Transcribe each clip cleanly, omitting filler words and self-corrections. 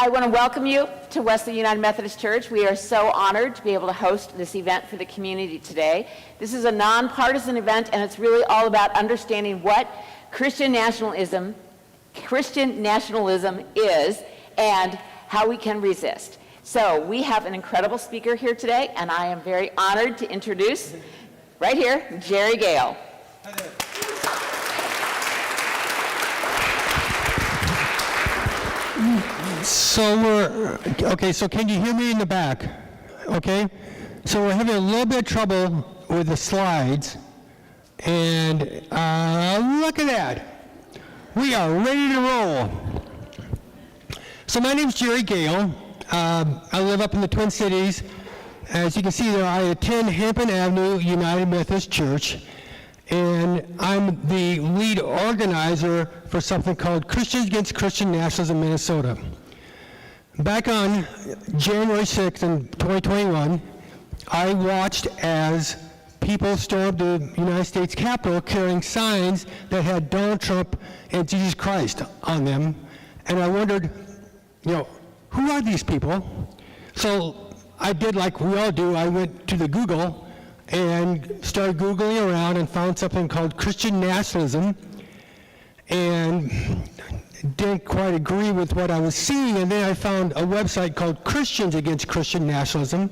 I want to welcome you to Wesley United Methodist Church. We are so honored to be able to host this event for the community today. This is a nonpartisan event, and it's really all about understanding what Christian nationalism is and how we can resist. So we have an incredible speaker here today, and I am very honored to introduce, right here, Jerry Gale. Hi there. So can you hear me in the back? Okay, so we're having a little bit of trouble with the slides, and look at that. We are ready to roll. So my name's Jerry Gale. I live up in the Twin Cities. As you can see there, I attend Hempel Avenue United Methodist Church, and I'm the lead organizer for something called Christians Against Christian Nationalism in Minnesota. Back on January 6th in 2021, I watched as people stormed the United States Capitol carrying signs that had Donald Trump and Jesus Christ on them, and I wondered, who are these people? So I did like we all do. I went to the Google and started Googling around and found something called Christian nationalism, and didn't quite agree with what I was seeing, and then I found a website called Christians Against Christian Nationalism,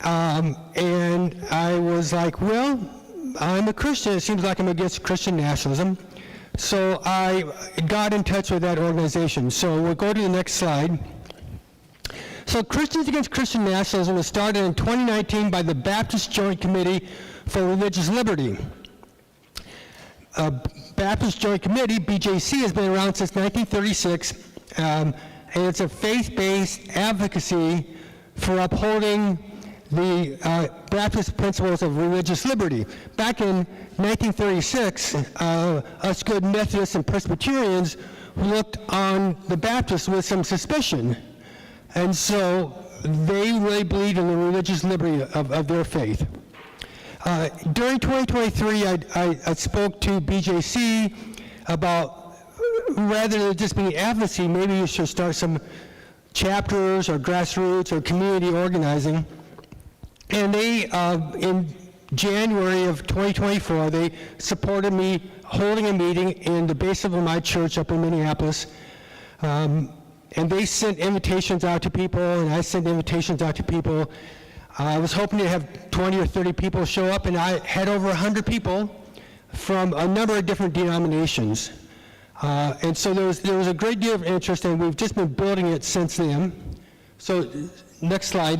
and I was like, well, I'm a Christian. It seems like I'm against Christian nationalism. So I got in touch with that organization. So we'll go to the next slide. So Christians Against Christian Nationalism was started in 2019 by the Baptist Joint Committee for Religious Liberty. Baptist Joint Committee, BJC, has been around since 1936, and it's a faith-based advocacy for upholding the Baptist principles of religious liberty. Back in 1936, us good Methodists and Presbyterians looked on the Baptists with some suspicion, and so they really believed in the religious liberty of their faith. During 2023, I spoke to BJC about, rather than just being advocacy, maybe you should start some chapters or grassroots or community organizing. And they, in January of 2024, they supported me holding a meeting in the basement of my church up in Minneapolis. And they sent invitations out to people, and I sent invitations out to people. I was hoping to have 20 or 30 people show up, and I had over 100 people from a number of different denominations. And so there was a great deal of interest, and we've just been building it since then. So next slide.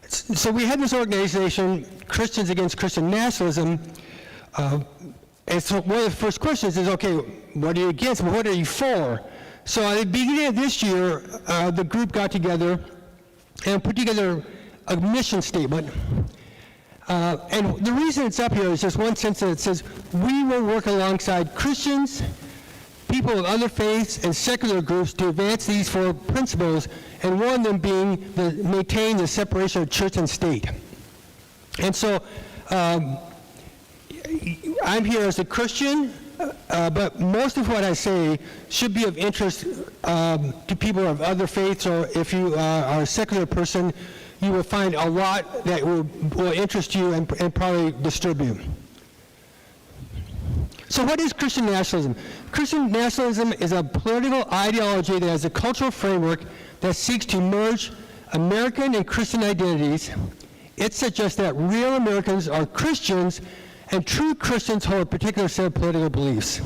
So we had this organization, Christians Against Christian Nationalism, and so one of the first questions is, okay, what are you against? What are you for? So at the beginning of this year, the group got together and put together a mission statement. And the reason it's up here is just one sentence that says, we will work alongside Christians, people of other faiths, and secular groups to advance these four principles, and one of them being maintain the separation of church and state. And so I'm here as a Christian, but most of what I say should be of interest to people of other faiths, or if you are a secular person, you will find a lot that will interest you and probably disturb you. So what is Christian nationalism? Christian nationalism is a political ideology that has a cultural framework that seeks to merge American and Christian identities. It suggests that real Americans are Christians, and true Christians hold a particular set of political beliefs.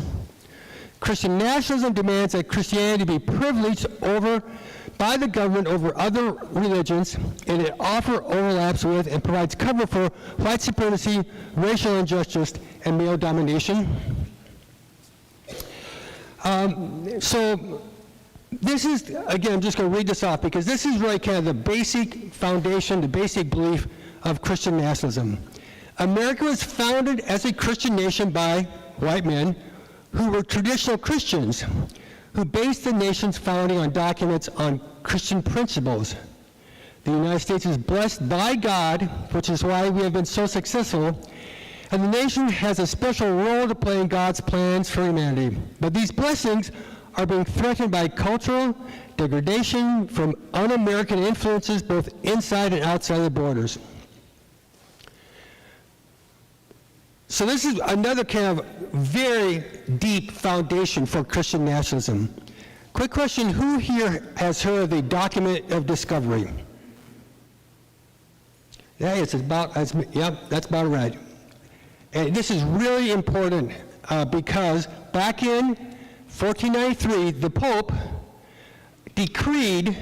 Christian nationalism demands that Christianity be privileged by the government over other religions, and it often overlaps with and provides cover for white supremacy, racial injustice, and male domination. So this is, again, I'm just going to read this off because this is really kind of the basic foundation, the basic belief of Christian nationalism. America was founded as a Christian nation by white men who were traditional Christians, who based the nation's founding on documents on Christian principles. The United States is blessed by God, which is why we have been so successful, and the nation has a special role to play in God's plans for humanity. But these blessings are being threatened by cultural, degradation from un-American influences both inside and outside the borders. So this is another kind of very deep foundation for Christian nationalism. Quick question, who here has heard of the document of discovery? Yeah, that's about right. And this is really important because back in 1493, the Pope decreed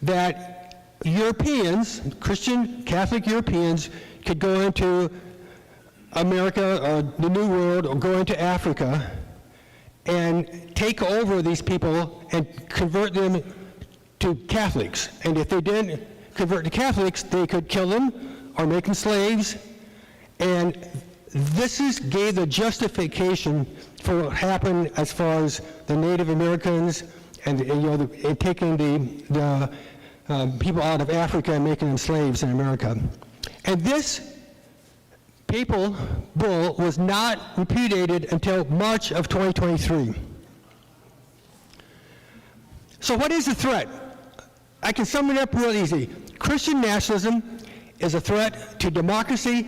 that Europeans, Christian Catholic Europeans, could go into America or the New World or go into Africa and take over these people and convert them to Catholics. And if they didn't convert to Catholics, they could kill them or make them slaves. And this gave the justification for what happened as far as the Native Americans and taking the people out of Africa and making them slaves in America. And this papal bull was not repudiated until March of 2023. So what is the threat? I can sum it up real easy. Christian nationalism is a threat to democracy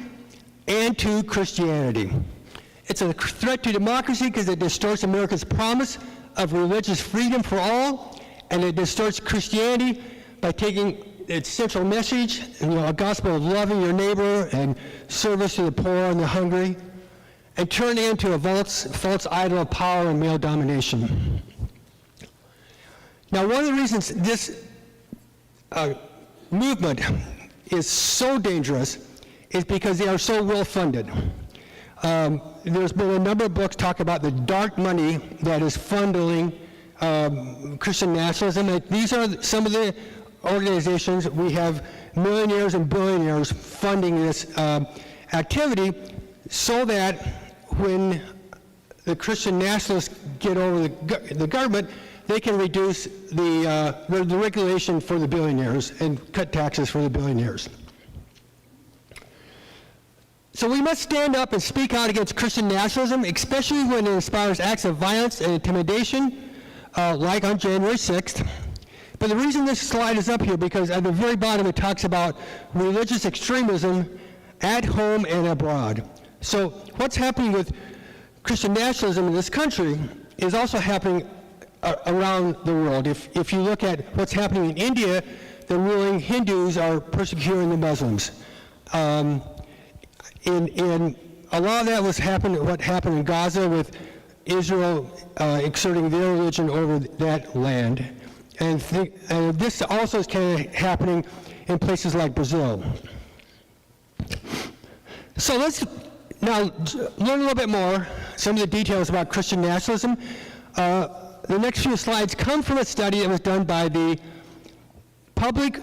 and to Christianity. It's a threat to democracy because it distorts America's promise of religious freedom for all, and it distorts Christianity by taking its central message, a gospel of loving your neighbor and service to the poor and the hungry, and turn it into a false idol of power and male domination. Now, one of the reasons this movement is so dangerous is because they are so well funded. There's been a number of books talk about the dark money that is funding Christian nationalism. And these are some of the organizations. We have millionaires and billionaires funding this activity so that when the Christian nationalists get over the government, they can reduce the regulation for the billionaires and cut taxes for the billionaires. So we must stand up and speak out against Christian nationalism, especially when it inspires acts of violence and intimidation, like on January 6th. But the reason this slide is up here, because at the very bottom it talks about religious extremism at home and abroad. So what's happening with Christian nationalism in this country is also happening around the world. If you look at what's happening in India, the ruling Hindus are persecuting the Muslims. In a lot of that what happened in Gaza with Israel exerting their religion over that land. And this also is kind of happening in places like Brazil. So let's now learn a little bit more, some of the details about Christian nationalism. The next few slides come from a study that was done by the Public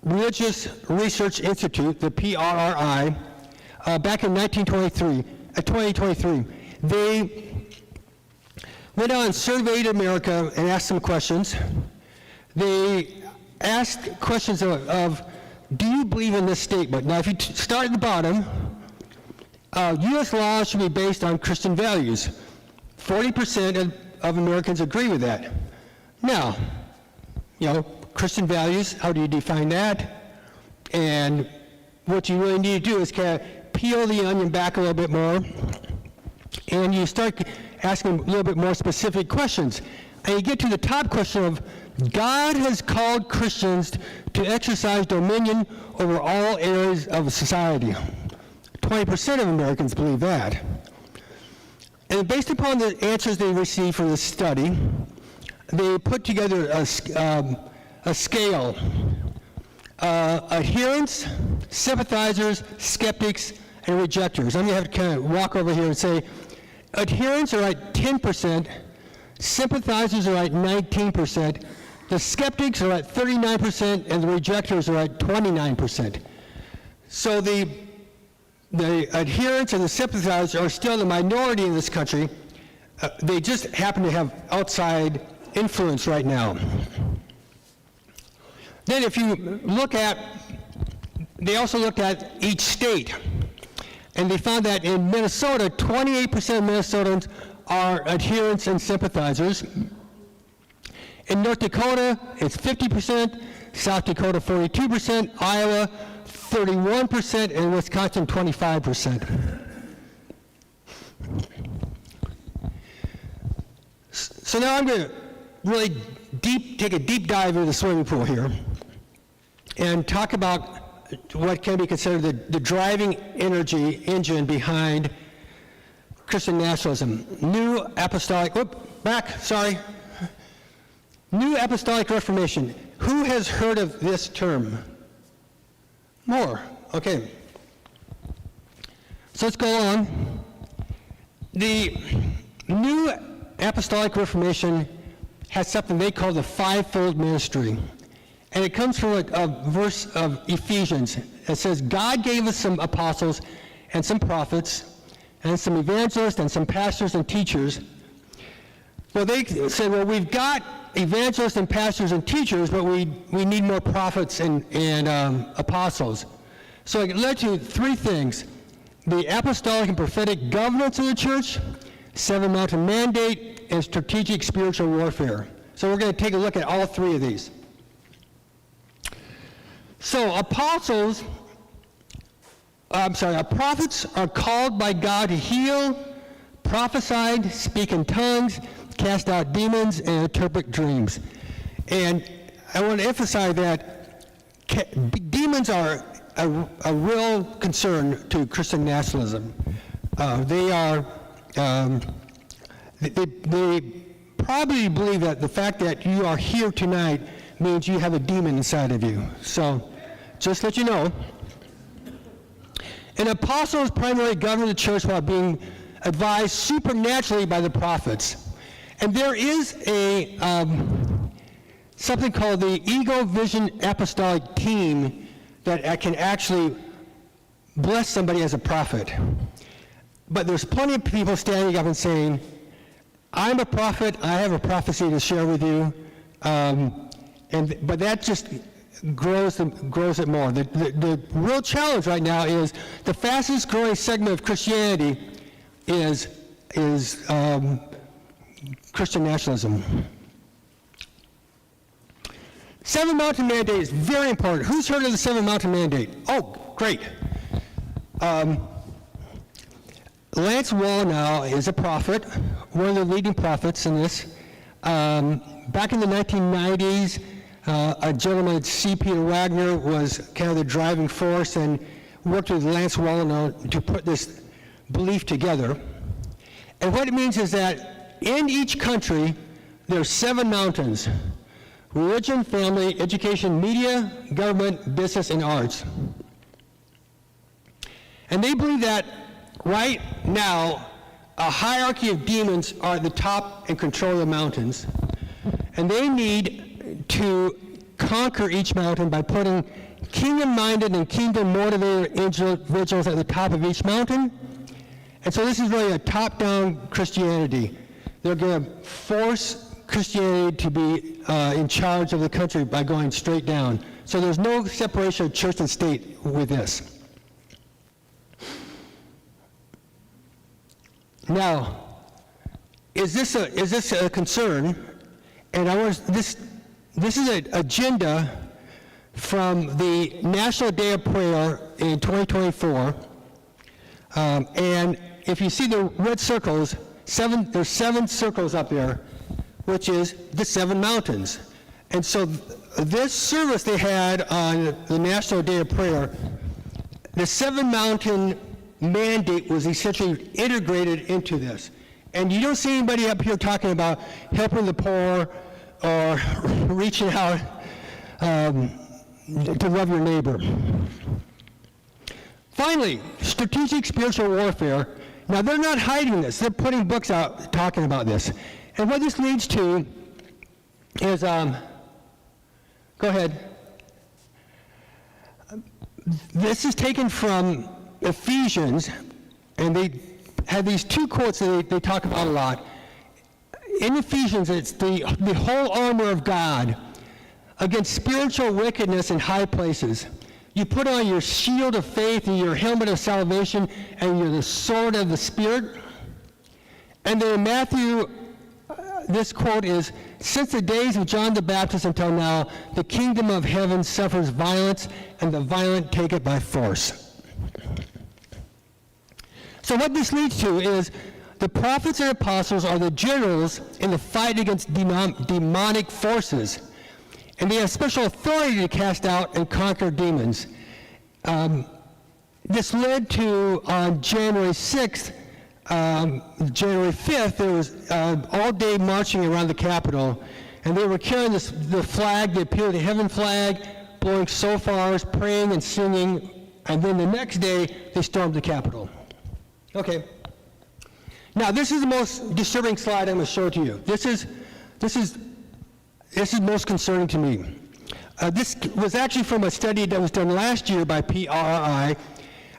Religious Research Institute, the PRRI, back in 2023. They went out and surveyed America and asked some questions. They asked questions of do you believe in this statement? Now, if you start at the bottom, U.S. laws should be based on Christian values. 40% of Americans agree with that. Now, Christian values, how do you define that? And what you really need to do is kind of peel the onion back a little bit more, and you start asking a little bit more specific questions. And you get to the top question of, God has called Christians to exercise dominion over all areas of society. 20% of Americans believe that. And based upon the answers they received from this study, they put together a scale. Adherents, sympathizers, skeptics, and rejectors. I'm going to have to kind of walk over here and say, adherents are at 10%, sympathizers are at 19%, the skeptics are at 39%, and the rejectors are at 29%. So the adherents and the sympathizers are still the minority in this country. They just happen to have outside influence right now. Then if you look at, they also looked at each state, and they found that in Minnesota, 28% of Minnesotans are adherents and sympathizers. In North Dakota, it's 50%, South Dakota 42%, Iowa 31%, and Wisconsin 25%. So now I'm going to really take a deep dive into the swimming pool here and talk about what can be considered the driving engine behind Christian nationalism. New Apostolic Reformation. Who has heard of this term? More. Okay. So let's go on. The New Apostolic Reformation has something they call the fivefold ministry. And it comes from a verse of Ephesians. It says, God gave us some apostles and some prophets and some evangelists and some pastors and teachers. Well, they said, well, we've got evangelists and pastors and teachers, but we need more prophets and apostles. So it led to three things: the apostolic and prophetic governance of the church, Seven Mountain Mandate, and strategic spiritual warfare. So we're going to take a look at all three of these. So prophets are called by God to heal, prophesy, speak in tongues, cast out demons, and interpret dreams. And I want to emphasize that demons are a real concern to Christian nationalism. They probably believe that the fact that you are here tonight means you have a demon inside of you. So just let you know. An apostle is primarily governing the church while being advised supernaturally by the prophets. And there is a something called the Ego Vision Apostolic Team that can actually bless somebody as a prophet. But there's plenty of people standing up and saying, I'm a prophet, I have a prophecy to share with you, but that just grows it more. The real challenge right now is the fastest growing segment of Christianity is Christian nationalism. Seven Mountain Mandate is very important. Who's heard of the Seven Mountain Mandate? Oh, great. Lance Wallnau is a prophet, one of the leading prophets in this. Back in the 1990s, a gentleman, C. Peter Wagner, was kind of the driving force and worked with Lance Wallnau to put this belief together. And what it means is that in each country, there are 7 mountains: religion, family, education, media, government, business, and arts. And they believe that right now, a hierarchy of demons are at the top and control the mountains. And they need to conquer each mountain by putting kingdom-minded and kingdom-motivated individuals at the top of each mountain. And so this is really a top-down Christianity. They're going to force Christianity to be in charge of the country by going straight down. So there's no separation of church and state with this. Now, is this a concern? And this is an agenda from the National Day of Prayer in 2024. And if you see the red circles, there's 7 circles up there, which is the 7 mountains. And so this service they had on the National Day of Prayer, the 7 mountain mandate was essentially integrated into this. And you don't see anybody up here talking about helping the poor or reaching out to love your neighbor. Finally, strategic spiritual warfare. Now, they're not hiding this. They're putting books out talking about this. And what this leads to is, go ahead. This is taken from Ephesians, and they have these 2 quotes that they talk about a lot. In Ephesians, it's the whole armor of God against spiritual wickedness in high places. You put on your shield of faith and your helmet of salvation and you're the sword of the Spirit. And then in Matthew this quote is, "Since the days of John the Baptist until now, the kingdom of heaven suffers violence, and the violent take it by force." So what this leads to is the prophets and apostles are the generals in the fight against demonic forces, and they have special authority to cast out and conquer demons. This led to, on January 6th, January 5th, there was all-day marching around the Capitol, and they were carrying the flag, the Appeal to Heaven flag, blowing shofars, praying and singing, and then the next day, they stormed the Capitol. Okay. Now, this is the most disturbing slide I'm going to show to you. This is most concerning to me. This was actually from a study that was done last year by PRI,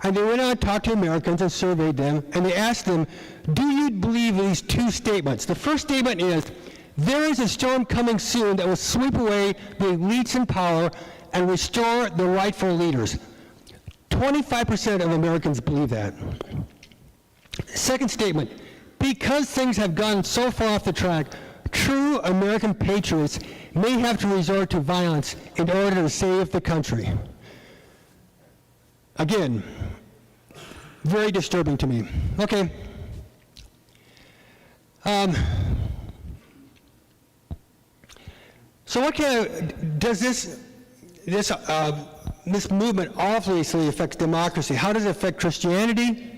and they went out and talked to Americans and surveyed them, and they asked them, do you believe these two statements? The first statement is, there is a storm coming soon that will sweep away the elites in power and restore the rightful leaders. 25% of Americans believe that. Second statement, because things have gone so far off the track, true American patriots may have to resort to violence in order to save the country. Again, very disturbing to me. Okay. So what does this movement obviously affects democracy? How does it affect Christianity?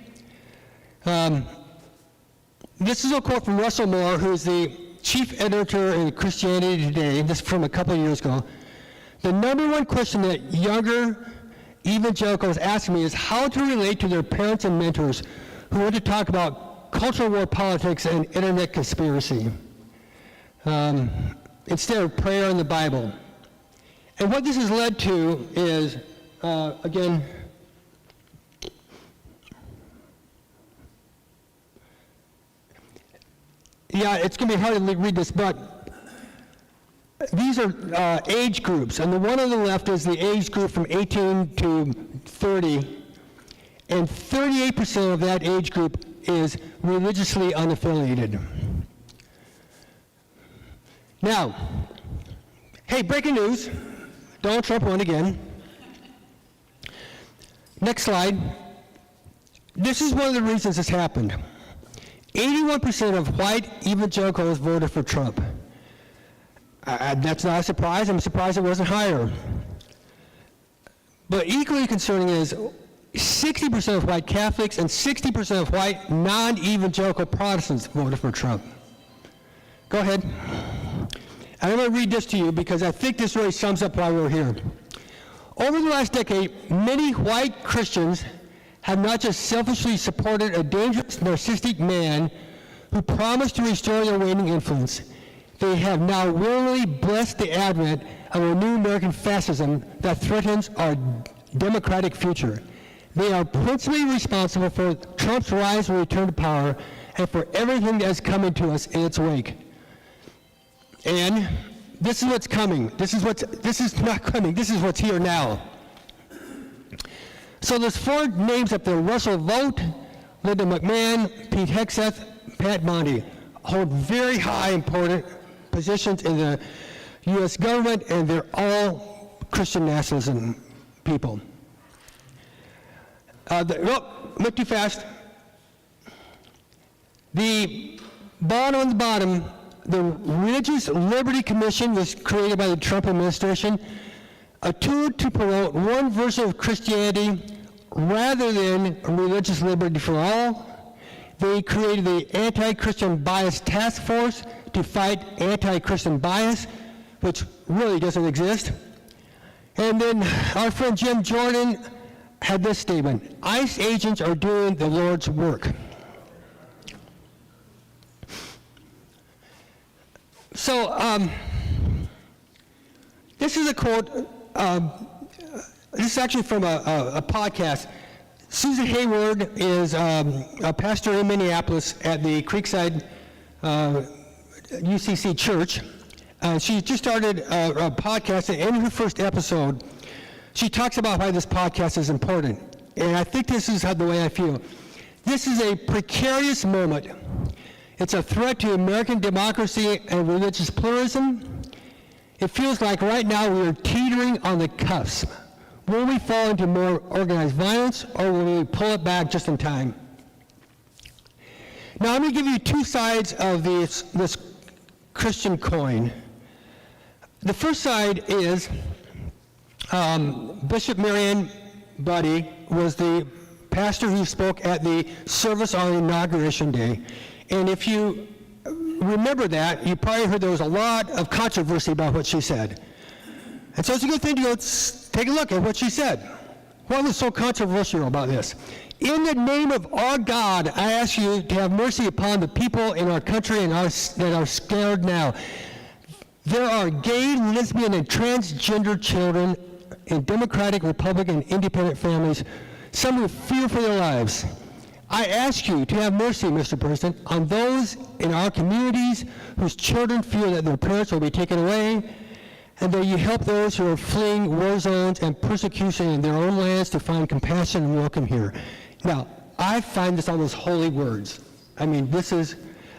This is a quote from Russell Moore, who is the chief editor in Christianity Today, this from a couple of years ago. The number one question that younger evangelicals ask me is how to relate to their parents and mentors who want to talk about cultural war politics and internet conspiracy instead of prayer and the Bible. And what this has led to is, again, yeah, it's going to be hard to read this, but these are age groups, and the one on the left is the age group from 18 to 30, and 38% of that age group is religiously unaffiliated. Now, hey, breaking news, Donald Trump won again. Next slide. This is one of the reasons this happened. 81% of white evangelicals voted for Trump. That's not a surprise. I'm surprised it wasn't higher. But equally concerning is 60% of white Catholics and 60% of white non-evangelical Protestants voted for Trump. Go ahead. And I'm going to read this to you because I think this really sums up why we're here. Over the last decade, many white Christians have not just selfishly supported a dangerous, narcissistic man who promised to restore their waning influence, they have now willingly blessed the advent of a new American fascism that threatens our democratic future. They are principally responsible for Trump's rise and return to power and for everything that has come into us in its wake. And this is what's coming. This is not coming. This is what's here now. So there's four names up there: Russell Vought, Linda McMahon, Pete Hegseth, Pat Bondi, hold very high important positions in the U.S. government, and they're all Christian nationalism people. Went too fast. The bottom on the bottom, the Religious Liberty Commission was created by the Trump administration, a tool to promote one version of Christianity rather than religious liberty for all. They created the Anti-Christian Bias Task Force to fight anti-Christian bias, which really doesn't exist. And then our friend Jim Jordan had this statement: ICE agents are doing the Lord's work. So this is a quote. This is actually from a podcast. Susan Hayward is a pastor in Minneapolis at the Creekside UCC Church. She just started a podcast, and in her first episode, she talks about why this podcast is important. And I think this is the way I feel. This is a precarious moment It's a threat to American democracy and religious pluralism. It feels like right now we are teetering on the cusp. Will we fall into more organized violence, or will we pull it back just in time? Now, I'm going to give you two sides of this Christian coin. The first side is Bishop Marianne Buddy was the pastor who spoke at the service on Inauguration Day. And if you remember that, you probably heard there was a lot of controversy about what she said. And so it's a good thing to go take a look at what she said. What was so controversial about this? In the name of our God, I ask you to have mercy upon the people in our country and that are scared now. There are gay, lesbian, and transgender children in Democratic, Republican, Independent families, some who fear for their lives. I ask you to have mercy, Mr. President, on those in our communities whose children feel that their parents will be taken away, and that you help those who are fleeing war zones and persecution in their own lands to find compassion and welcome here. Now, I find this almost holy words. I mean, this is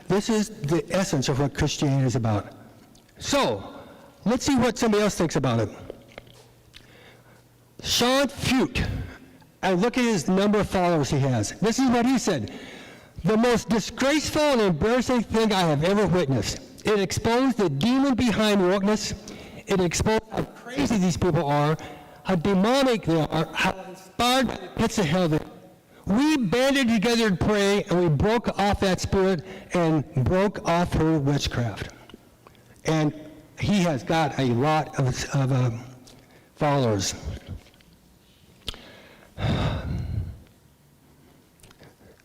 the essence of what Christianity is about. So, let's see what somebody else thinks about it. Sean Fute, I look at his number of followers he has. This is what he said. The most disgraceful and embarrassing thing I have ever witnessed. It exposed the demon behind wokeness. It exposed how crazy these people are, how demonic they are, how inspired by the pits of hell they are. We banded together to pray, and we broke off that spirit and broke off her witchcraft. And he has got a lot of followers.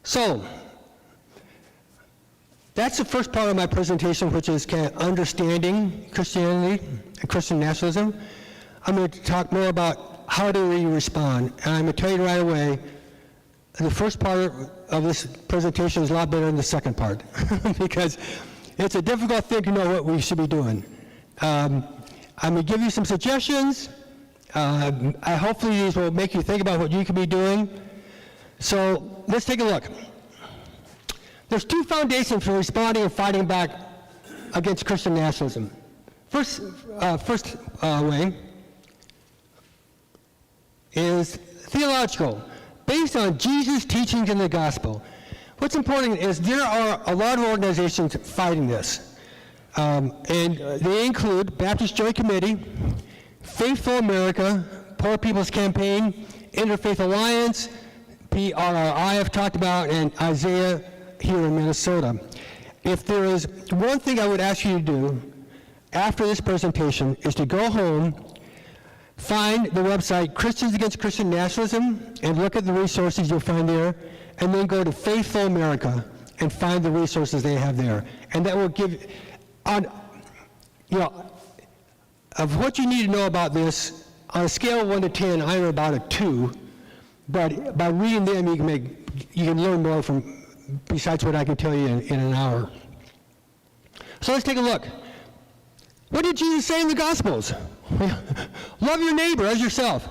So, that's the first part of my presentation, which is kind of understanding Christianity and Christian nationalism. I'm going to talk more about how do we respond. And I'm going to tell you right away, the first part of this presentation is a lot better than the second part because it's a difficult thing to know what we should be doing. I'm going to give you some suggestions. Hopefully these will make you think about what you could be doing. So let's take a look. There's two foundations for responding and fighting back against Christian nationalism. First way is theological, based on Jesus' teachings in the gospel. What's important is there are a lot of organizations fighting this. And they include Baptist Joint Committee, Faithful America, Poor People's Campaign, Interfaith Alliance, PRRI I've talked about, and Isaiah here in Minnesota. If there is one thing I would ask you to do after this presentation is to go home, find the website Christians Against Christian Nationalism and look at the resources you'll find there, and then go to Faithful America and find the resources they have there. And that will give, of what you need to know about this, on a scale of 1 to 10, I'm about a 2, but by reading them you can learn more from, besides what I can tell you in an hour. So let's take a look. What did Jesus say in the Gospels? Love your neighbor as yourself.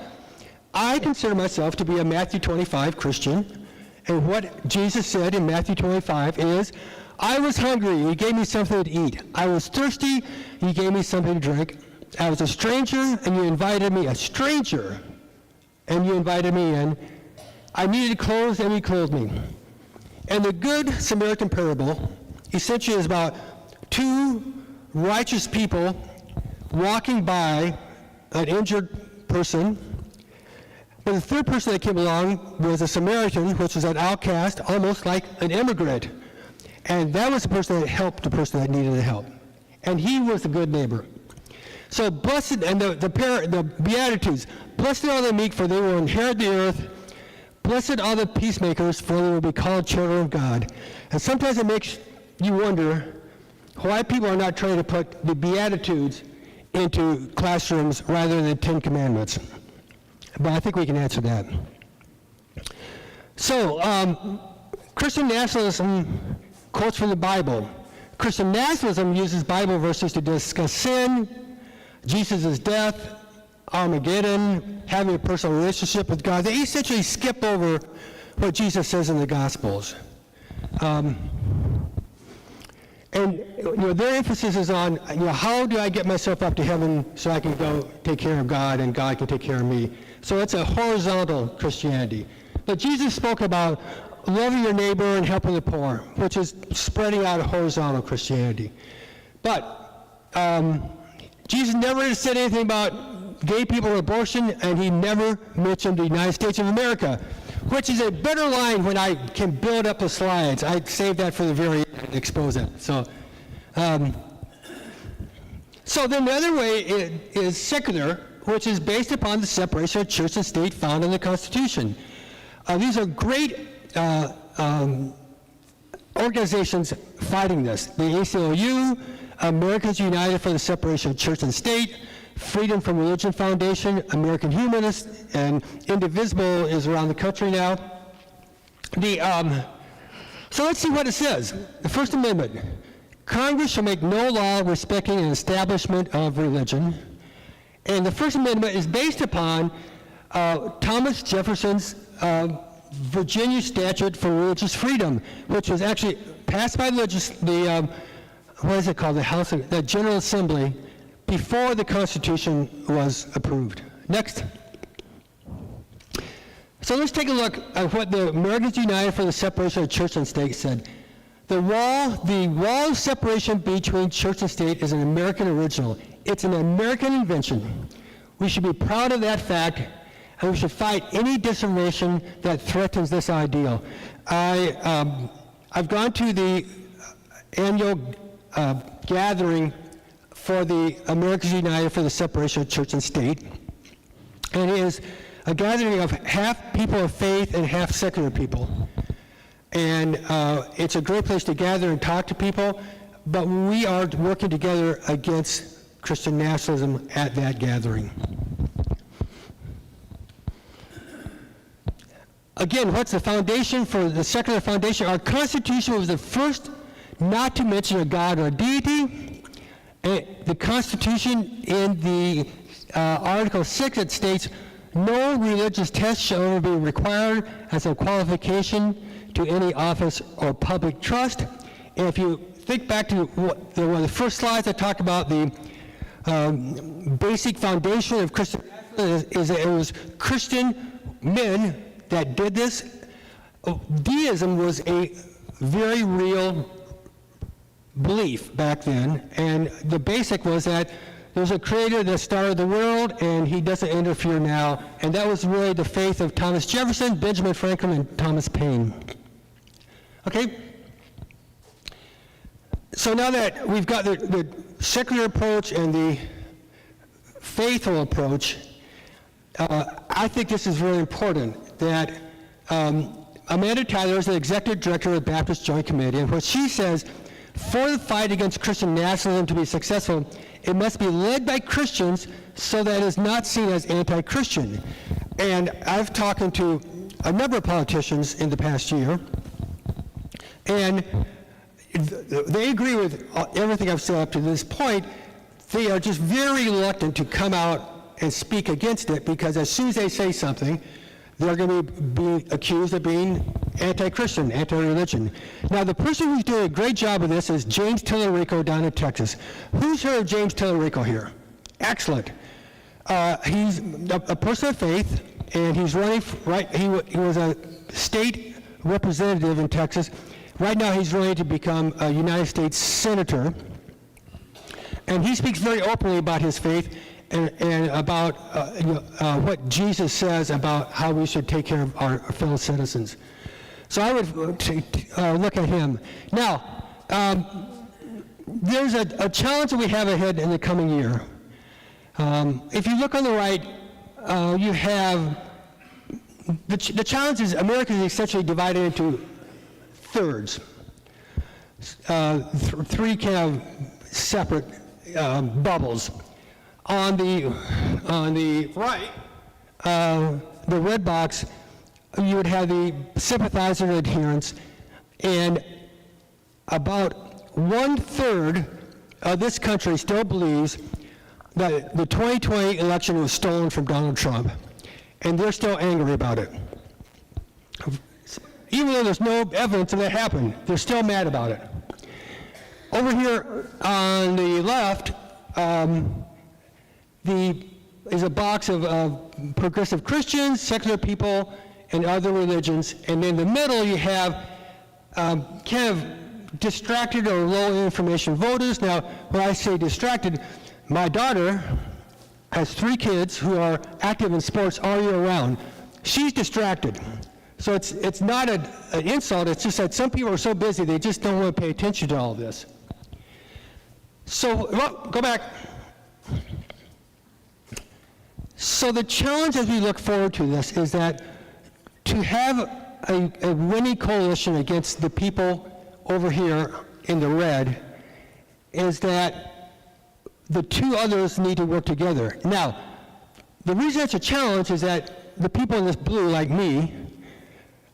I consider myself to be a Matthew 25 Christian, and what Jesus said in Matthew 25 is, I was hungry, he gave me something to eat. I was thirsty, he gave me something to drink. I was a stranger, and you invited me, and you invited me in. I needed clothes, and you clothed me. And the Good Samaritan parable essentially is about two righteous people walking by an injured person. But the third person that came along was a Samaritan, which was an outcast, almost like an immigrant. And that was the person that helped the person that needed the help. And he was the good neighbor. So blessed, and the Beatitudes, blessed are the meek, for they will inherit the earth. Blessed are the peacemakers, for they will be called children of God. And sometimes it makes you wonder why people are not trying to put the Beatitudes into classrooms rather than 10 Commandments. But I think we can answer that. So, Christian nationalism quotes from the Bible. Christian nationalism uses Bible verses to discuss sin, Jesus' death, Armageddon, having a personal relationship with God. They essentially skip over what Jesus says in the Gospels. their emphasis is on, how do I get myself up to heaven so I can go take care of God and God can take care of me. So it's a horizontal Christianity. But Jesus spoke about loving your neighbor and helping the poor, which is spreading out a horizontal Christianity. But Jesus never said anything about gay people or abortion, and he never mentioned the United States of America, which is a better line when I can build up the slides. I saved that for the very end and expose it. So then the other way is secular, which is based upon the separation of church and state found in the Constitution. These are great organizations fighting this. The ACLU, Americans United for the Separation of Church and State, Freedom from Religion Foundation, American Humanists, and Indivisible is around the country now. So let's see what it says. The First Amendment. Congress shall make no law respecting an establishment of religion. And the First Amendment is based upon Thomas Jefferson's Virginia Statute for Religious Freedom, which was actually passed by the General Assembly before the Constitution was approved. Next. So let's take a look at what the Americans United for the Separation of Church and State said. The wall of separation between church and state is an American original. It's an American invention. We should be proud of that fact, and we should fight any disinformation that threatens this ideal. I've gone to the annual gathering for the Americans United for the Separation of Church and State, and it is a gathering of half people of faith and half secular people. And it's a great place to gather and talk to people, but we are working together against Christian nationalism at that gathering. Again, what's the foundation for the secular foundation? Our Constitution was the first not to mention a God or a deity. The Constitution in the Article 6, it states, no religious test shall ever be required as a qualification to any office or public trust. And if you think back to one of the first slides, I talked about the basic foundation of Christian nationalism is that it was Christian men that did this. Deism was a very real belief back then, and the basic was that there's a creator that started the world and he doesn't interfere now, and that was really the faith of Thomas Jefferson, Benjamin Franklin, and Thomas Paine. Okay? So now that we've got the secular approach and the faithful approach, I think this is really important, that Amanda Tyler is the executive director of the Baptist Joint Committee, and what she says, for the fight against Christian nationalism to be successful, it must be led by Christians so that it is not seen as anti-Christian. And I've talked to a number of politicians in the past year, and they agree with everything I've said up to this point. They are just very reluctant to come out and speak against it, because as soon as they say something, they're going to be accused of being anti-Christian, anti-religion. Now, the person who's doing a great job of this is James Tillerico down in Texas. Who's heard of James Tillerico here? Excellent. He's a person of faith, and he's running, he was a state representative in Texas. Right now, he's running to become a United States Senator. And he speaks very openly about his faith and about what Jesus says about how we should take care of our fellow citizens. So I would look at him. Now, there's a challenge that we have ahead in the coming year. If you look on the right, you have the challenge is America is essentially divided into thirds, three kind of separate bubbles. On the right, the red box, you would have the sympathizer and adherents, and about 1/3 of this country still believes that the 2020 election was stolen from Donald Trump, and they're still angry about it. Even though there's no evidence of that happened, they're still mad about it. Over here on the left is a box of progressive Christians, secular people, and other religions. And in the middle you have kind of distracted or low information voters. Now, when I say distracted, my daughter has 3 kids who are active in sports all year round. She's distracted. So it's not an insult, it's just that some people are so busy they just don't want to pay attention to all this. So, well, go back. So the challenge as we look forward to this is that to have a winning coalition against the people over here in the red is that the 2 others need to work together. Now, the reason it's a challenge is that the people in this blue, like me,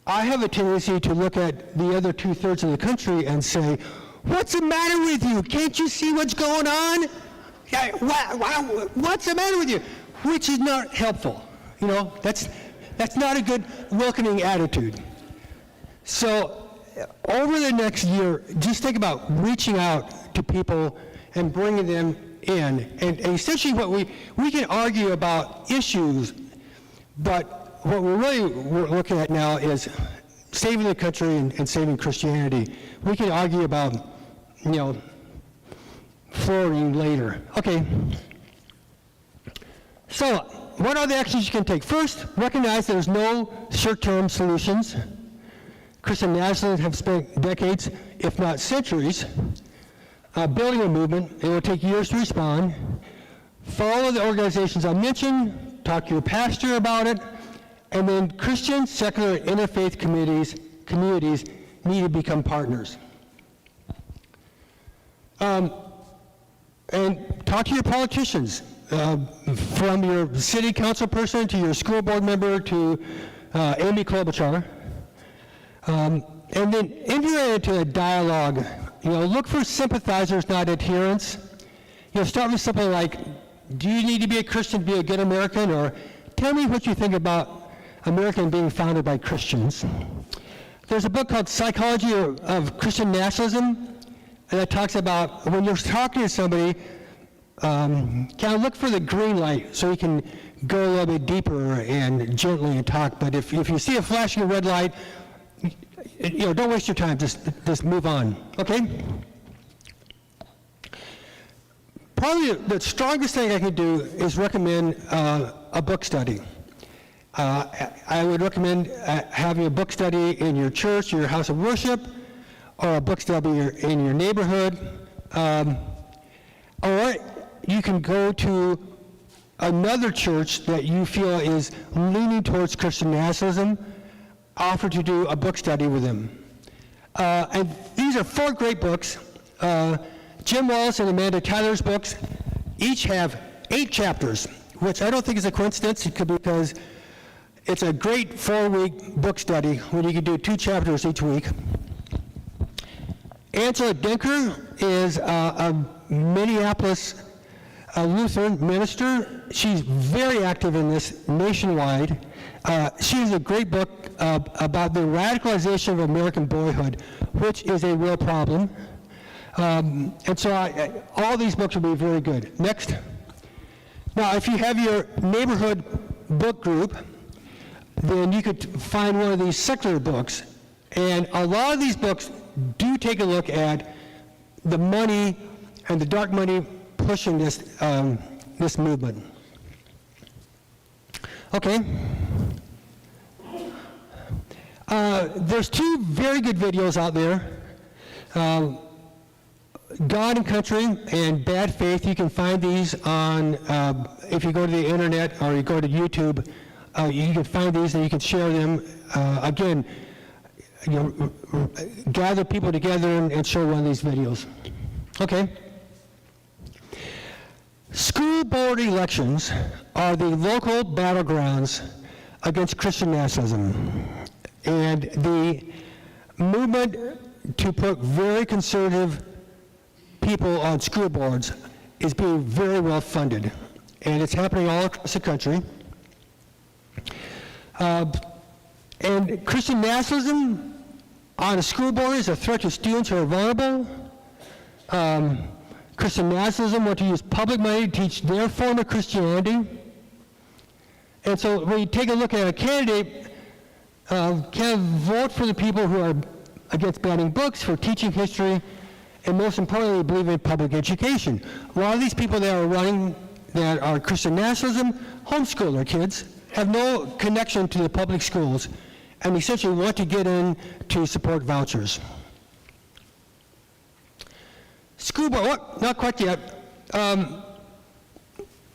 I have a tendency to look at the other 2/3 of the country and say, what's the matter with you? Can't you see what's going on? What's the matter with you? Which is not helpful. You know, that's not a good welcoming attitude. So over the next year, just think about reaching out to people and bringing them in. And essentially what we can argue about issues, but what we're really looking at now is saving the country and saving Christianity. We can argue about, you know, forwarding later. Okay. So, what are the actions you can take? First, recognize there's no short-term solutions. Christian nationalists have spent decades, if not centuries, building a movement. It will take years to respond. Follow the organizations I mentioned, talk to your pastor about it, and then Christian, secular, and interfaith communities need to become partners. And talk to your politicians, from your city council person to your school board member to Amy Klobuchar. And then enter into a dialogue. You know, look for sympathizers, not adherents. You know, start with something like, do you need to be a Christian to be a good American? Or tell me what you think about America being founded by Christians. There's a book called Psychology of Christian Nationalism, and it talks about when you're talking to somebody, kind of look for the green light so you can go a little bit deeper and gently and talk. But if you see a flashing red light, you know, don't waste your time. Just move on. Okay. Probably the strongest thing I could do is recommend a book study. I would recommend having a book study in your church, your house of worship, or a book study in your neighborhood. Or you can go to another church that you feel is leaning towards Christian nationalism, offer to do a book study with them. And these are 4 great books. Jim Wallace and Amanda Tyler's books each have 8 chapters, which I don't think is a coincidence. It could be because it's a great 4-week book study when you can do 2 chapters each week. Angela Denker is a Minneapolis Lutheran minister. She's very active in this nationwide. She has a great book about the radicalization of American boyhood, which is a real problem. And so all these books will be very good. Next. Now, if you have your neighborhood book group, then you could find one of these secular books. And a lot of these books do take a look at the money and the dark money pushing this this movement. Okay. There's 2 very good videos out there. God and Country and Bad Faith. You can find these on, if you go to the internet or you go to YouTube, you can find these and you can share them. Again, you know, gather people together and show one of these videos. Okay. School board elections are the local battlegrounds against Christian nationalism. And the movement to put very conservative people on school boards is being very well funded. And it's happening all across the country. And Christian nationalism on a school board is a threat to students who are vulnerable. Christian nationalism want to use public money to teach their form of Christianity. And so when you take a look at a candidate, can vote for the people who are against banning books, for teaching history, and most importantly, believe in public education. A lot of these people that are running that are Christian nationalism homeschool their kids, have no connection to the public schools, and essentially want to get in to support vouchers. School board, what? Not quite yet.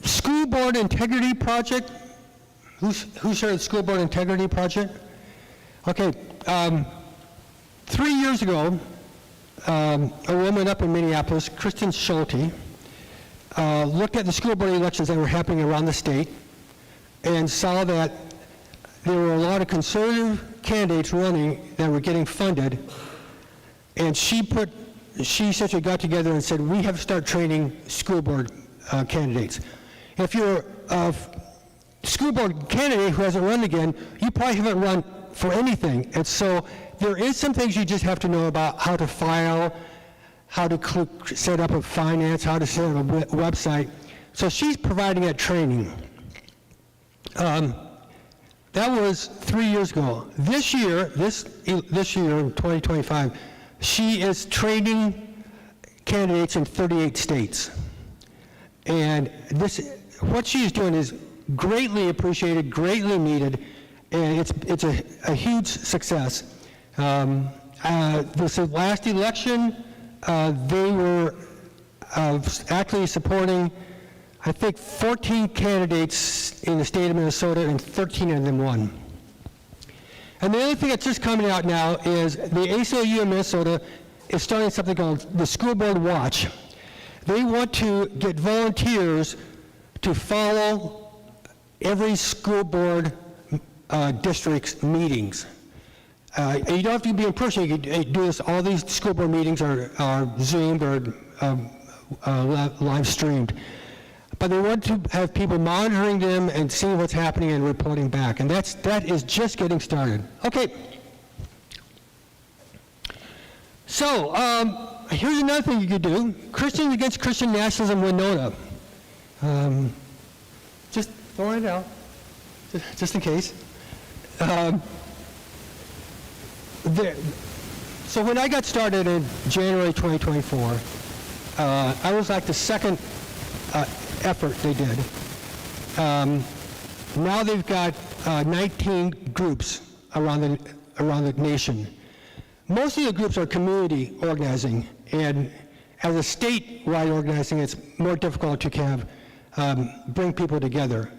School board integrity project. Who's heard of the school board integrity project? Okay, 3 years ago, a woman up in Minneapolis, Kristen Schulte, looked at the school board elections that were happening around the state and saw that there were a lot of conservative candidates running that were getting funded, and she essentially got together and said, we have to start training school board candidates. If you're a school board candidate who hasn't run again, you probably haven't run for anything, and so there is some things you just have to know about: how to file, how to set up a finance, how to set up a website. So she's providing that training. That was 3 years ago. This year, in 2025, she is training candidates in 38 states. And what she is doing is greatly appreciated, greatly needed, and it's a huge success. This last election, they were actually supporting, I think, 14 candidates in the state of Minnesota, and 13 of them won. And the other thing that's just coming out now is the ACLU in Minnesota is starting something called the School Board Watch. They want to get volunteers to follow every school board district's meetings. And you don't have to be in person. You can do this. All these school board meetings are Zoomed or live streamed. But they want to have people monitoring them and seeing what's happening and reporting back. And that is just getting started. Okay. So here's another thing you could do: Christians Against Christian Nationalism, Winona. Just throwing it out, just in case. So when I got started in January 2024, I was like the second effort they did. Now they've got 19 groups around the nation. Most of the groups are community organizing, and as a statewide organizing, it's more difficult to kind of bring people together.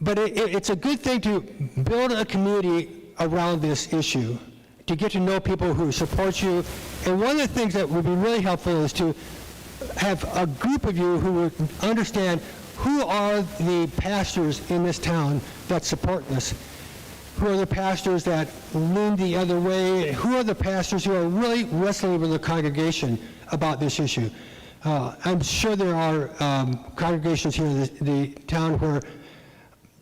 But it's a good thing to build a community around this issue, to get to know people who support you. And one of the things that would be really helpful is to have a group of you who would understand who are the pastors in this town that support this, who are the pastors that lean the other way, who are the pastors who are really wrestling with the congregation about this issue. I'm sure there are congregations here in the town where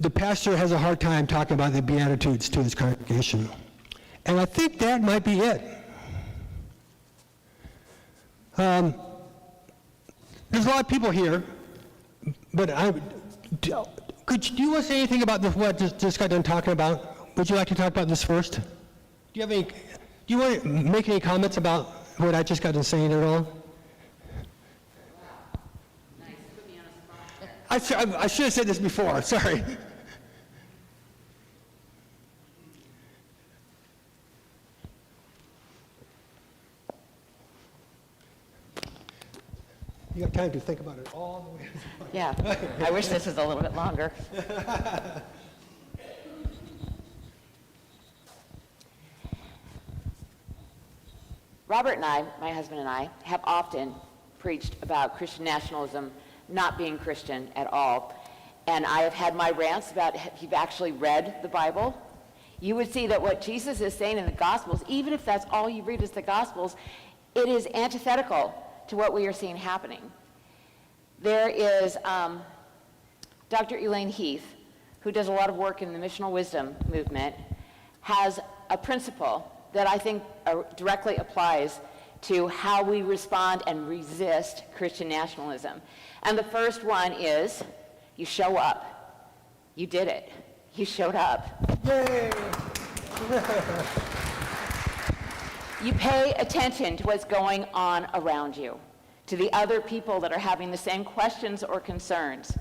the pastor has a hard time talking about the Beatitudes to his congregation. And I think that might be it. There's a lot of people here, but do you want to say anything about what just got done talking about? Would you like to talk about this first? Do you want to make any comments about what I just got done saying at all? Nice, put me on a spot. I should have said this before, sorry. You got time to think about it all the way. Yeah, I wish this was a little bit longer. Robert and I, my husband and I, have often preached about Christian nationalism not being Christian at all. And I have had my rants about if you've actually read the Bible, you would see that what Jesus is saying in the Gospels, even if that's all you read is the Gospels, it is antithetical to what we are seeing happening. There is Dr. Elaine Heath, who does a lot of work in the missional wisdom movement, has a principle that I think directly applies to how we respond and resist Christian nationalism. And the first one is, you show up. You did it. You showed up. Yay! You pay attention to what's going on around you, to the other people that are having the same questions or concerns.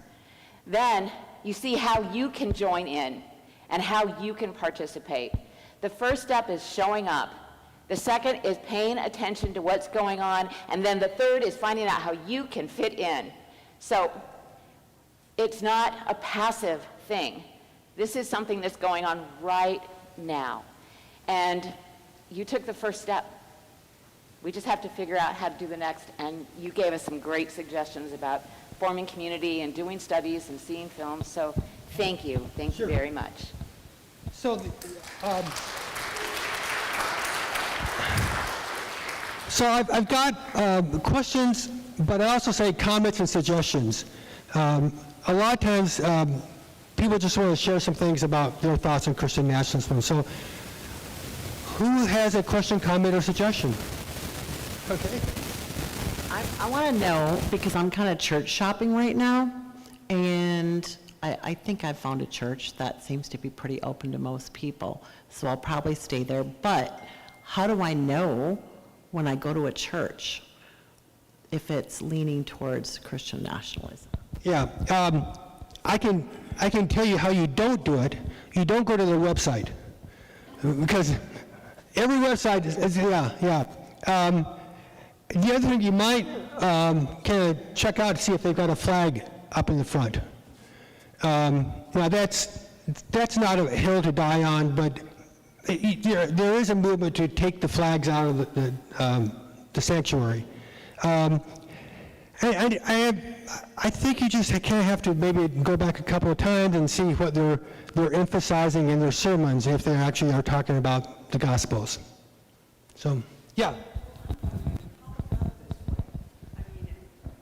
Then you see how you can join in and how you can participate. The first step is showing up. The second is paying attention to what's going on. And then the third is finding out how you can fit in. So it's not a passive thing. This is something that's going on right now. And you took the first step. We just have to figure out how to do the next. And you gave us some great suggestions about forming community and doing studies and seeing films. So thank you. Thank you very much. So, I've got questions, but I also say comments and suggestions. A lot of times, people just want to share some things about their thoughts on Christian nationalism. So, who has a question, comment, or suggestion? Okay. I want to know, because I'm kind of church shopping right now, and I think I've found a church that seems to be pretty open to most people, so I'll probably stay there. But how do I know when I go to a church if it's leaning towards Christian nationalism? Yeah, I can tell you how you don't do it. You don't go to their website, because every website is the other thing you might kind of check out to see if they've got a flag up in the front. Now that's not a hill to die on, but there is a movement to take the flags out of the sanctuary. I think you just kind of have to maybe go back a couple of times and see what they're emphasizing in their sermons, if they actually are talking about the Gospels. So, yeah.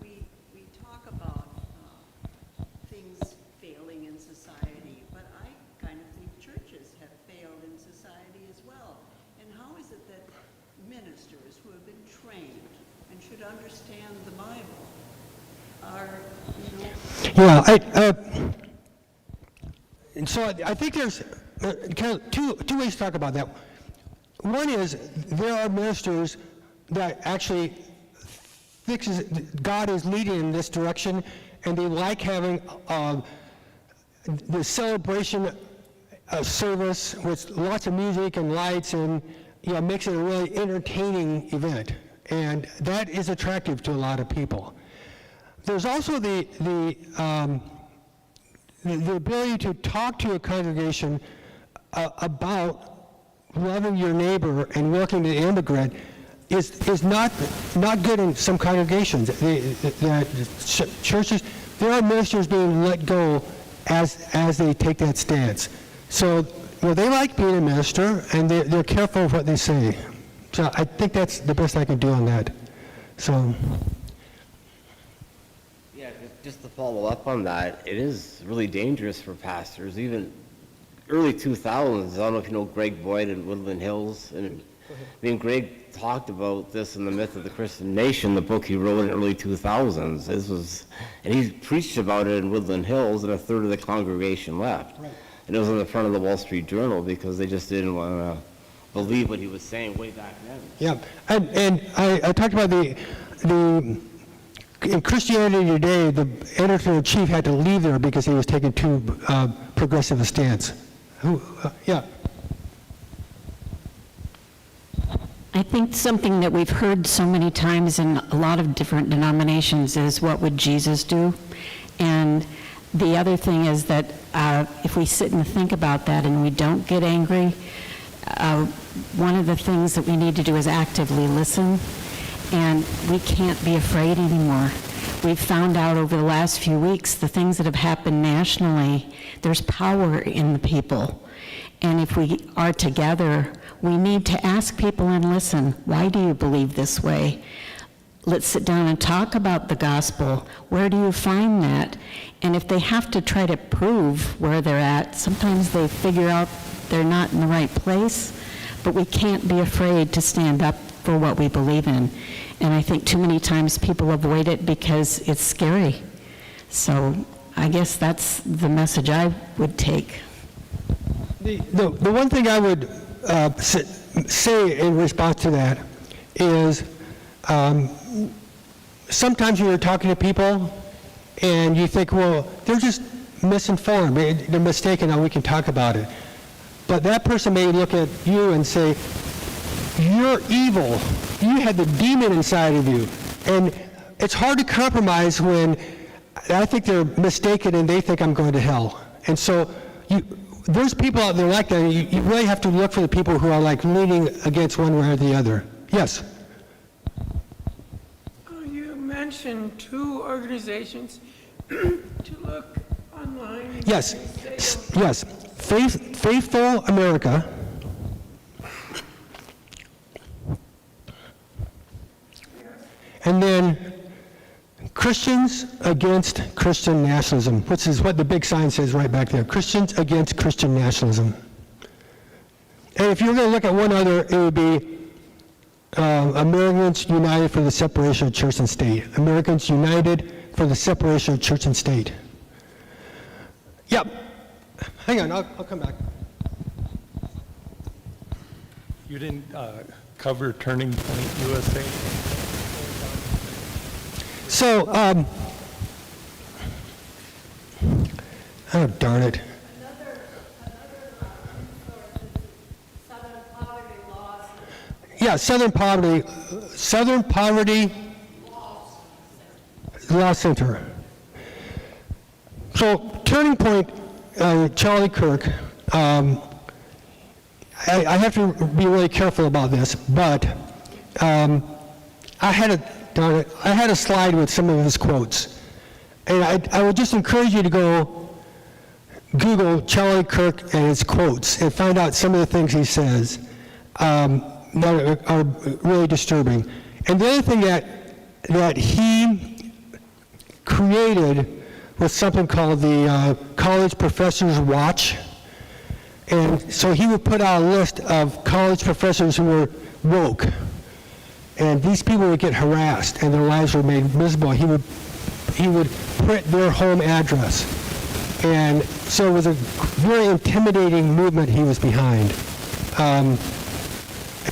We talk about things failing in society, but I kind of think churches have failed in society as well. And how is it that ministers who have been trained and should understand the Bible are, And so I think there's kind of two ways to talk about that. One is there are ministers that actually God is leading in this direction, and they like having the celebration service with lots of music and lights, and makes it a really entertaining event, and that is attractive to a lot of people. There's also the ability to talk to a congregation about loving your neighbor and welcoming the immigrant is not good in some congregations. Churches, there are ministers being let go as they take that stance. So they like being a minister, and they're careful of what they say. So I think that's the best I can do on that. So. Yeah, just to follow up on that, it is really dangerous for pastors. Even early 2000s, I don't know if you know Greg Boyd in Woodland Hills. And Greg talked about this in The Myth of the Christian Nation, the book he wrote in early 2000s. And he preached about it in Woodland Hills, and a third of the congregation left. Right. And it was on the front of the Wall Street Journal because they just didn't want to believe what he was saying way back then. Yeah, and I talked about in Christianity Today, the editor-in-chief had to leave there because he was taking too progressive a stance. Yeah. I think something that we've heard so many times in a lot of different denominations is, what would Jesus do? And the other thing is that if we sit and think about that and we don't get angry, one of the things that we need to do is actively listen, and we can't be afraid anymore. We've found out over the last few weeks the things that have happened nationally, there's power in the people. And if we are together, we need to ask people and listen. Why do you believe this way? Let's sit down and talk about the gospel. Where do you find that? And if they have to try to prove where they're at, sometimes they figure out they're not in the right place. but we can't be afraid to stand up for what we believe in. And I think too many times people avoid it because it's scary. So I guess that's the message I would take. The one thing I would say in response to that is sometimes when you're talking to people and you think, well, they're just misinformed, they're mistaken, and we can talk about it. But that person may look at you and say, you're evil. You had the demon inside of you. And it's hard to compromise when I think they're mistaken and they think I'm going to hell. And so there's people out there like that, and you really have to look for the people who are like leaning against one way or the other. Yes? You mentioned 2 organizations to look online. Yes. Yes. Faithful America. And then Christians Against Christian Nationalism, which is what the big sign says right back there. Christians Against Christian Nationalism. And if you're going to look at one other, it would be Americans United for the Separation of Church and State. Americans United for the Separation of Church and State. Yep. Hang on, I'll come back. You didn't cover Turning Point USA? So, oh, darn it. Another resource is Southern Poverty Law Center. Yeah, Southern Poverty Law Center. So, Turning Point, Charlie Kirk, I have to be really careful about this, but I had a slide with some of his quotes. And I would just encourage you to go Google Charlie Kirk and his quotes and find out some of the things he says that are really disturbing. And the other thing that he created was something called the College Professors Watch. And so he would put out a list of college professors who were woke. And these people would get harassed and their lives were made miserable. He would print their home address. And so it was a very intimidating movement he was behind.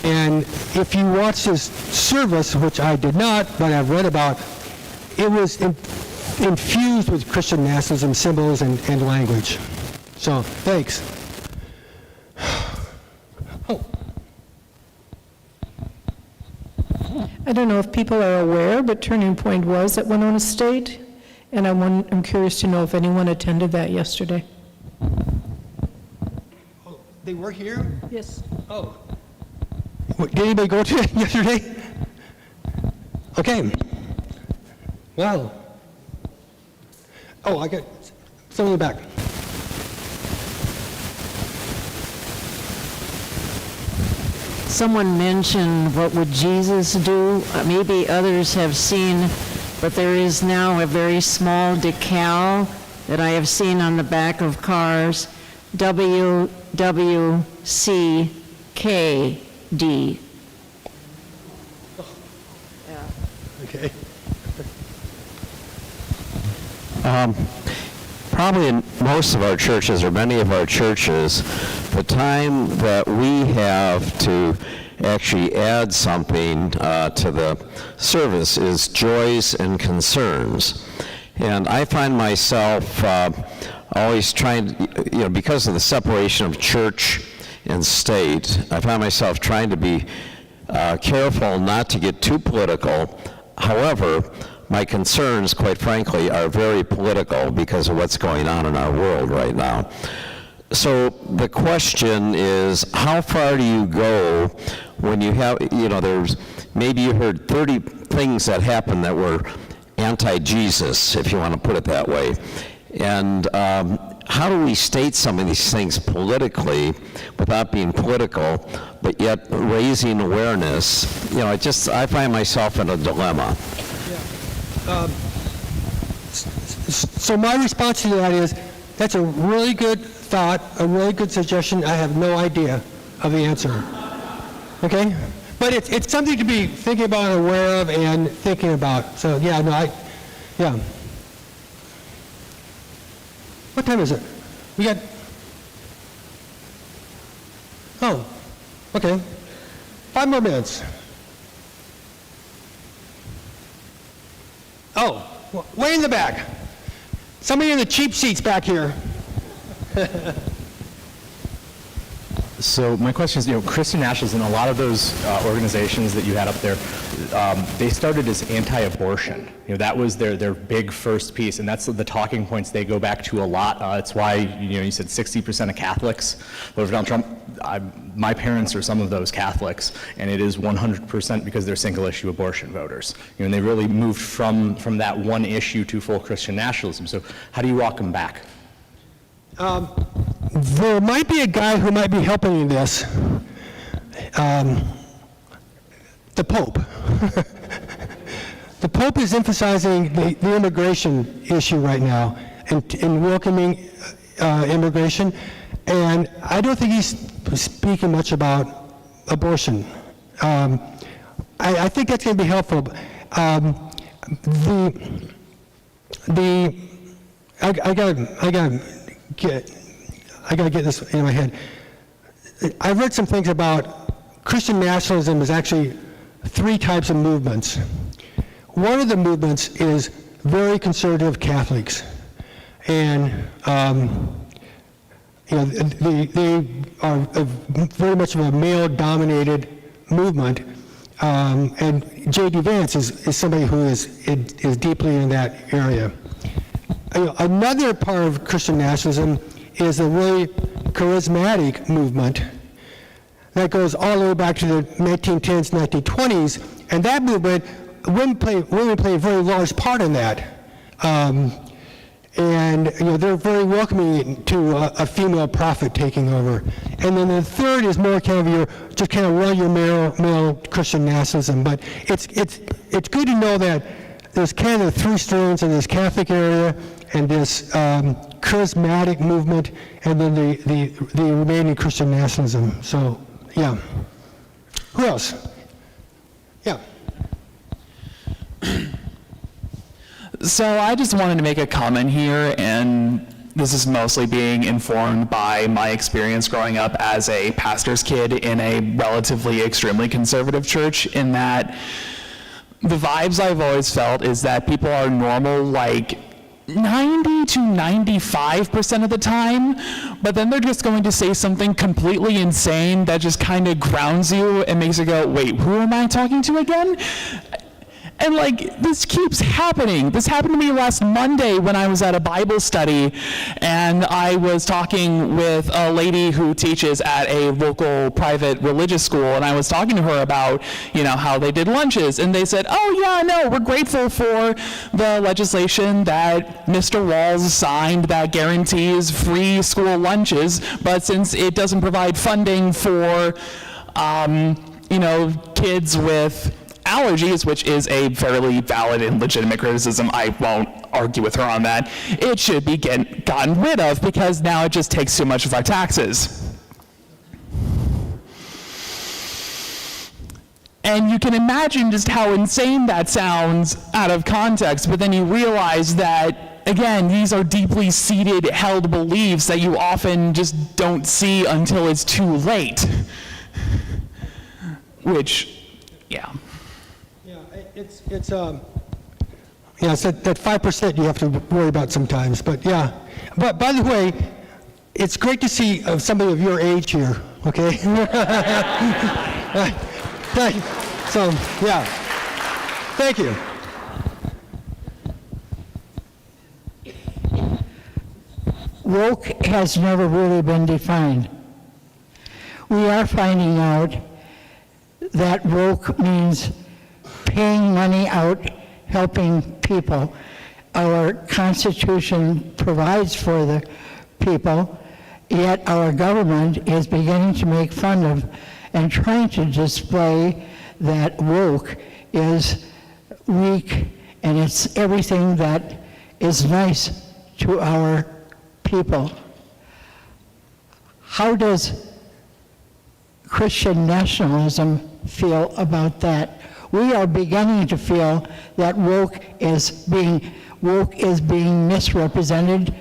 And if you watched his service, which I did not, but I've read about, it was infused with Christian nationalism symbols and language. So, thanks. I don't know if people are aware, but Turning Point was at Winona State, and I'm curious to know if anyone attended that yesterday. Oh, they were here? Yes. Oh. Did anybody go to it yesterday? Okay. Well. Oh, I got some in the back. Someone mentioned, what would Jesus do? Maybe others have seen, but there is now a very small decal that I have seen on the back of cars, WWCKD. Okay. Probably in most of our churches, or many of our churches, the time that we have to actually add something to the service is joys and concerns. And I find myself always trying, because of the separation of church and state, I find myself trying to be careful not to get too political. However, my concerns, quite frankly, are very political because of what's going on in our world right now. So the question is, how far do you go when you have, there's, maybe you heard 30 things that happened that were anti-Jesus, if you want to put it that way. And how do we state some of these things politically without being political, but yet raising awareness? I find myself in a dilemma. So my response to that is, that's a really good thought, a really good suggestion. I have no idea of the answer. Okay? But it's something to be thinking about, aware of, and thinking about. So, yeah, no, yeah. What time is it? We got, oh, okay. 5 more minutes. Oh, way in the back. Somebody in the cheap seats back here. So my question is, Christian nationalism, a lot of those organizations that you had up there, they started as anti-abortion. That was their big first piece, and that's the talking points they go back to a lot. It's why, you said 60% of Catholics voted for Donald Trump. My parents are some of those Catholics, and it is 100% because they're single-issue abortion voters. And they really moved from that one issue to full Christian nationalism. So how do you walk them back? There might be a guy who might be helping in this. The Pope. The Pope is emphasizing the immigration issue right now and welcoming immigration, and I don't think he's speaking much about abortion. I think that's going to be helpful. I gotta get this in my head. I've read some things about Christian nationalism is actually 3 types of movements. One of the movements is very conservative Catholics, and they are very much of a male-dominated movement. And J.D. Vance is somebody who is deeply in that area. Another part of Christian nationalism is a really charismatic movement that goes all the way back to the 1910s, 1920s, and that movement, women play a very large part in that. And they're very welcoming to a female prophet taking over. And then the third is more kind of just kind of run your male Christian nationalism. But it's good to know that there's kind of 3 strands in this Catholic area, and this charismatic movement, and then the remaining Christian nationalism. So, yeah. Who else? Yeah. So I just wanted to make a comment here, and this is mostly being informed by my experience growing up as a pastor's kid in a relatively extremely conservative church, in that the vibes I've always felt is that people are normal, like 90 to 95% of the time, but then they're just going to say something completely insane that just kind of grounds you and makes you go, wait, who am I talking to again? And this keeps happening. This happened to me last Monday when I was at a Bible study, and I was talking with a lady who teaches at a local private religious school, and I was talking to her about, how they did lunches, and they said, oh yeah, no, we're grateful for the legislation that Mr. Walz signed that guarantees free school lunches, but since it doesn't provide funding for, kids with allergies, which is a fairly valid and legitimate criticism, I won't argue with her on that, it should be gotten rid of because now it just takes too much of our taxes. And you can imagine just how insane that sounds out of context, but then you realize that, again, these are deeply seated, held beliefs that you often just don't see until it's too late. Which, yeah. It's that 5% you have to worry about sometimes, but yeah. But by the way, it's great to see somebody of your age here, okay? So, yeah. Thank you. Woke has never really been defined. We are finding out that woke means paying money out, helping people. Our Constitution provides for the people, yet our government is beginning to make fun of and trying to display that woke is weak and it's everything that is nice to our people. How does Christian nationalism feel about that? We are beginning to feel that woke is being misrepresented,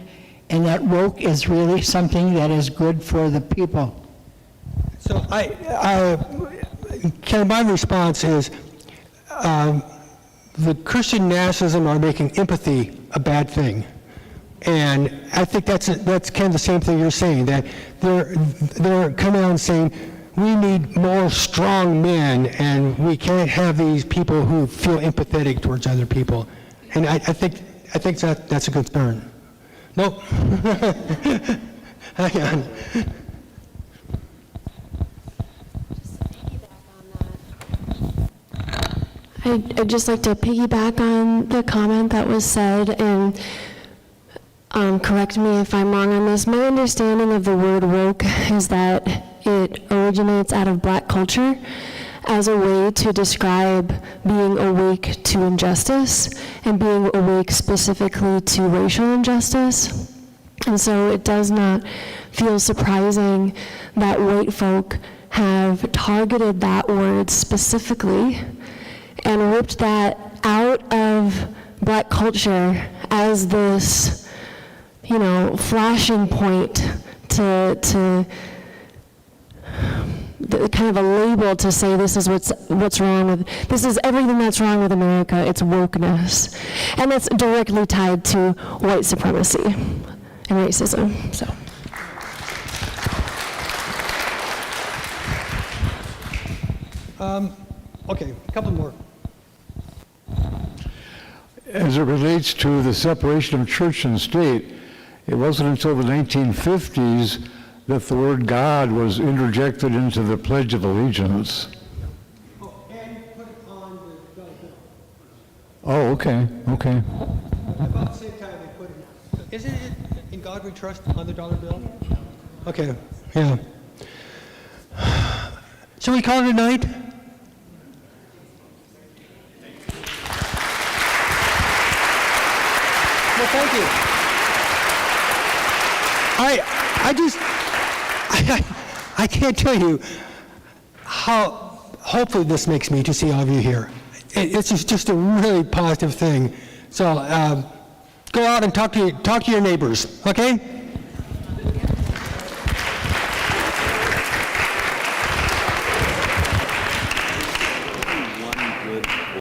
and that woke is really something that is good for the people. So Ken, my response is, the Christian nationalism are making empathy a bad thing. And I think that's kind of the same thing you're saying, that they're coming out and saying, we need more strong men, and we can't have these people who feel empathetic towards other people. And I think that's a concern. Nope. Hang on. I'd just like to piggyback on the comment that was said, and correct me if I'm wrong on this. My understanding of the word woke is that it originates out of Black culture as a way to describe being awake to injustice and being awake specifically to racial injustice. And so it does not feel surprising that white folk have targeted that word specifically and ripped that out of Black culture as this, flashing point to the kind of a label to say this is what's wrong with, this is everything that's wrong with America, it's wokeness. And that's directly tied to white supremacy and racism, so. Okay, a couple more. As it relates to the separation of church and state, it wasn't until the 1950s that the word God was interjected into the Pledge of Allegiance. Oh, and put it on the dollar bill. Oh, okay. About the same time they put it. Isn't it in God we trust on the dollar bill? Okay, yeah. Shall we call it a night? Well, thank you. I can't tell you how hopeful this makes me to see all of you here. It's just a really positive thing. So go out and talk to your neighbors, okay?